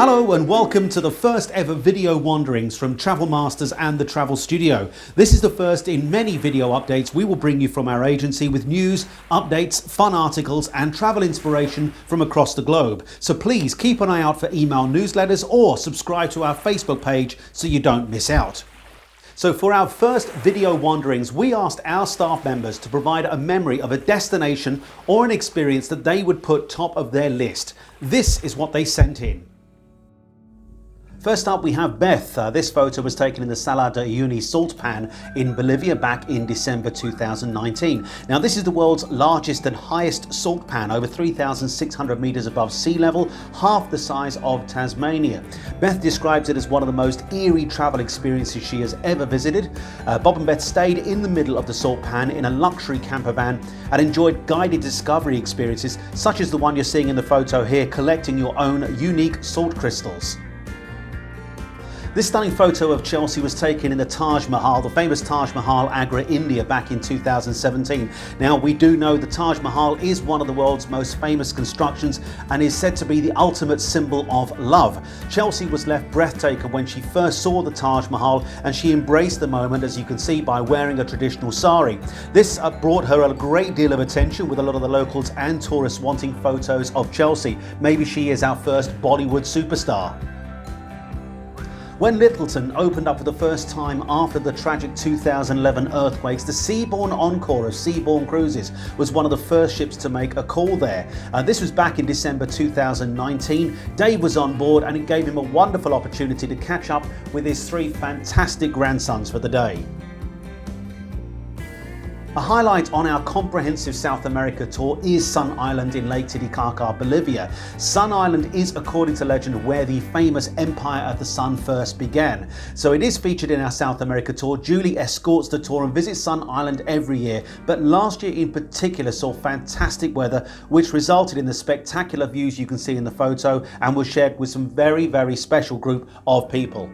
Hello and welcome to the first ever video wanderings from Travel Masters and the Travel Studio. This is the first in many video updates we will bring you from our agency with news, updates, fun articles and travel inspiration from across the globe. So please keep an eye out for email newsletters or subscribe to our Facebook page so you don't miss out. So for our first video wanderings, we asked our staff members to provide a memory of a destination or an experience that they would put top of their list. This is what they sent in. First up we have Beth. This photo was taken in the Salar de Uyuni salt pan in Bolivia back in December 2019. Now this is the world's largest and highest salt pan, over 3,600 meters above sea level, half the size of Tasmania. Beth describes it as one of the most eerie travel experiences she has ever visited. Bob and Beth stayed in the middle of the salt pan in a luxury camper van and enjoyed guided discovery experiences such as the one you're seeing in the photo here, collecting your own unique salt crystals. This stunning photo of Chelsea was taken in the Taj Mahal, the famous Taj Mahal, Agra, India, back in 2017. Now we do know the Taj Mahal is one of the world's most famous constructions and is said to be the ultimate symbol of love. Chelsea was left breathtaking when she first saw the Taj Mahal, and she embraced the moment, as you can see, by wearing a traditional sari. This brought her a great deal of attention, with a lot of the locals and tourists wanting photos of Chelsea. Maybe she is our first Bollywood superstar. When Littleton opened up for the first time after the tragic 2011 earthquakes, the Seabourn Encore of Seabourn Cruises was one of the first ships to make a call there. This was back in December 2019. Dave was on board and it gave him a wonderful opportunity to catch up with his three fantastic grandsons for the day. A highlight on our comprehensive South America tour is Sun Island in Lake Titicaca, Bolivia. Sun Island is, according to legend, where the famous Empire of the Sun first began. So it is featured in our South America tour. Julie escorts the tour and visits Sun Island every year, but last year in particular saw fantastic weather, which resulted in the spectacular views you can see in the photo and was shared with some very special group of people.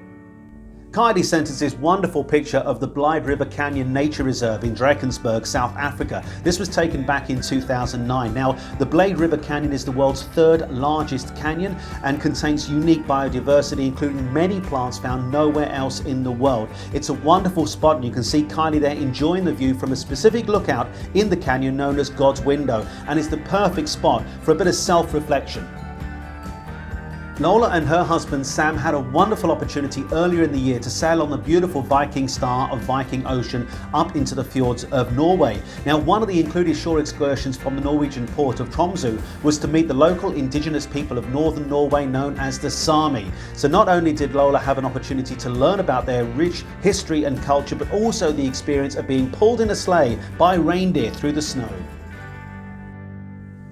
Kylie sent us this wonderful picture of the Blyde River Canyon Nature Reserve in Drakensberg, South Africa. This was taken back in 2009. Now, the Blyde River Canyon is the world's third largest canyon and contains unique biodiversity, including many plants found nowhere else in the world. It's a wonderful spot, and you can see Kylie there enjoying the view from a specific lookout in the canyon known as God's Window, and it's the perfect spot for a bit of self-reflection. Lola and her husband Sam had a wonderful opportunity earlier in the year to sail on the beautiful Viking Star of Viking Ocean up into the fjords of Norway. Now, one of the included shore excursions from the Norwegian port of Tromsø was to meet the local indigenous people of northern Norway known as the Sami. So not only did Lola have an opportunity to learn about their rich history and culture, but also the experience of being pulled in a sleigh by reindeer through the snow.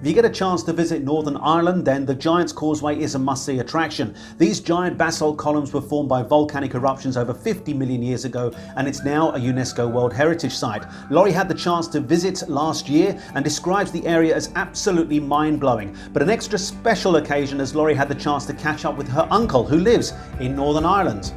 If you get a chance to visit Northern Ireland, then the Giant's Causeway is a must-see attraction. These giant basalt columns were formed by volcanic eruptions over 50 million years ago, and it's now a UNESCO World Heritage Site. Laurie had the chance to visit last year and describes the area as absolutely mind-blowing. But an extra special occasion as Laurie had the chance to catch up with her uncle who lives in Northern Ireland.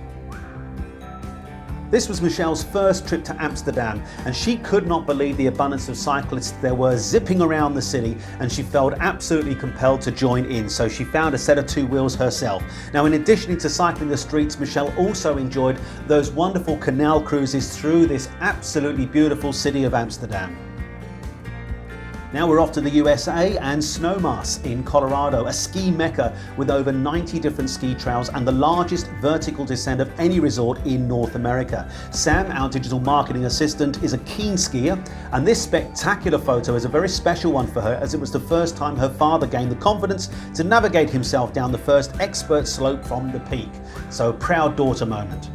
This was Michelle's first trip to Amsterdam, and she could not believe the abundance of cyclists there were zipping around the city, and she felt absolutely compelled to join in, so she found a set of two wheels herself. Now, in addition to cycling the streets, Michelle also enjoyed those wonderful canal cruises through this absolutely beautiful city of Amsterdam. Now we're off to the USA and Snowmass in Colorado, a ski mecca with over 90 different ski trails and the largest vertical descent of any resort in North America. Sam, our digital marketing assistant, is a keen skier, and this spectacular photo is a very special one for her, as it was the first time her father gained the confidence to navigate himself down the first expert slope from the peak. So, proud daughter moment.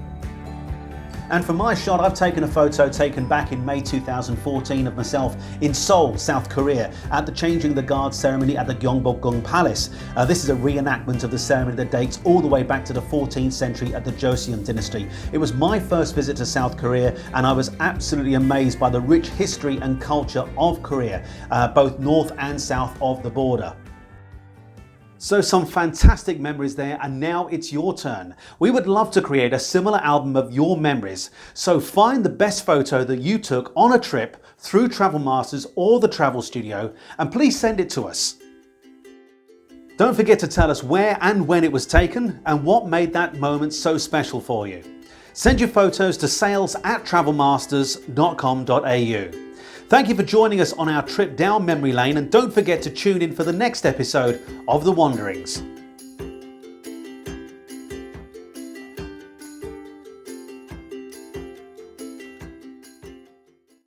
And for my shot, I've taken a photo taken back in May 2014 of myself in Seoul, South Korea, at the Changing the Guard ceremony at the Gyeongbokgung Palace. This is a reenactment of the ceremony that dates all the way back to the 14th century at the Joseon dynasty. It was my first visit to South Korea, and I was absolutely amazed by the rich history and culture of Korea, both north and south of the border. So some fantastic memories there, and now it's your turn. We would love to create a similar album of your memories. So find the best photo that you took on a trip through Travel Masters or the Travel Studio, and please send it to us. Don't forget to tell us where and when it was taken and what made that moment so special for you. Send your photos to sales@travelmasters.com.au. Thank you for joining us on our trip down memory lane, and don't forget to tune in for the next episode of The Wanderings.